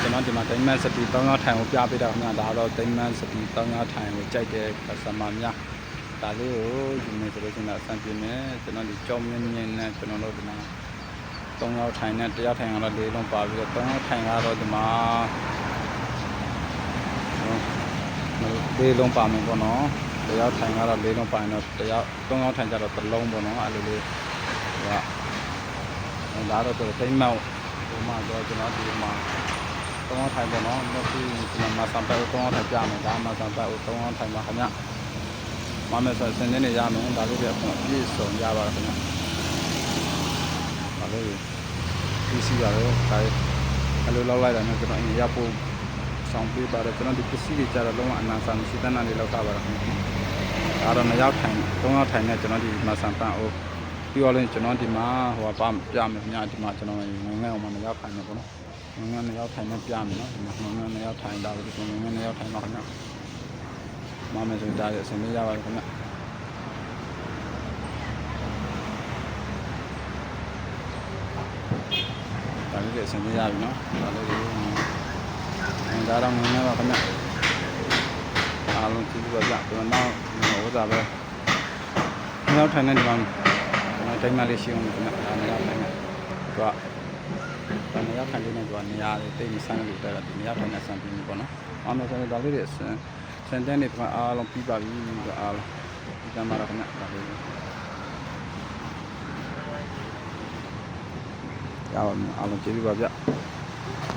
ကျွန်တော်ဒီမှာဒိမန်စပီ3ရောက်ထိုင်ကိုပြပေးတာခင်ဗျာဒါတော့ဒိမန်စပီ3ရောက်ထိုင်ကိုကြိုက်တဲ့ customer များဒါလေးကိုယူနေဆိုလို့ရှိရင်အဆန်ပြင်းမယ်ကျွန်တော်ဒီကြောင်းမြင်းမြင်းနဲ့ကျွန်တော်တို့ဒီမှာ3ရောက်ထိုင်နဲ့1ရောက်ထိုင်ကတော့4လုံးပါပြီးတော့3ရောက်ထိုင်ကတော့ဒီမှာ4လုံးပါမယ်ပေါ့နော်1ရောက်ထိုင်ကတော့4လုံးပါရင်တော့1ရောက်3ရောက်ထိုင်ကြတော့1လုံးပေါ့နော်အဲ့လိုလေးဒါတော့ဒိမန်ဟိုမှာတော့ကျွန်တော်ဒီမှာ3ရောက်ထိုင်ပေါ့နော်နောက်ပြီးဒီမှာစံပတ်3ရောက်ထိုင်ပြမယ်ဒါမှစံပတ်3ရောက်ထိုင်ပါခင်ဗျမမယ်ဆိုစင်နေရမယ်ဒါလေးပြအပြည့်စုံရပါခင်ဗျဒါလေးဒီစီရတယ်ဒါအဲ့လိုလောက်လိုက်တာနဲ့ကျွန်တော်အရင်ရဖို့ဆောင်ပေးပါတယ်ကျွန်တော်ဒီပစ္စည်းတွေကြတော့လုံးဝအနာဆန်မရှိတဲ့နားလေးလောက်တာပါခင်ဗျဒါတော့2ရောက်ထိုင်3ရောက်ထိုင်နဲ့ကျွန်တော်ဒီမှာစံပတ်အိုးပြီးတော့လည်းကျွန်တော်ဒီမှာဟိုပါပြမယ်ခင်ဗျဒီမှာကျွန်တော်ငငယ်အောင်မှာ2ရောက်ထိုင်နေပေါ့နော်ငငယ်2ရောက်ထိုင်နဲ့ပြမယ်နော်ဒီမှာငငယ်2ရောက်ထိုင်တာဒီငငယ်2ရောက်ထိုင်ပါခင်ဗျမမယ်ဆိုဒါရအစင်းရပါတယ်ခင်ဗျဒါလေးအစင်းရပြီနော်ဒါလေးဒါတော့ငငယ်ပါခင်ဗျအားလုံးကြည့်လို့ကြကျွန်တော်ဟိုစားပဲ2ရောက်ထိုင်နေဒီမှာဒိမန်လေးရှိအောင်ခင်ဗျဒါ2ရောက်ထိုင်နေသူက2ရောက်ထိုင်နေတော့နေရာလေးတိတ်မဆန်းလို့တက်တာ2ရောက်ထိုင်နေဆန်ပြီးပေါ့နော်အားလုံးဆိုဒါလေးတွေစန်တန်းနေတော့အားလုံးပြီးပါပြီအားလုံးဒီကမှာတော့ခင်ဗျဒါလေးရအောင်အားလုံးကြည့်ပြပါဗျ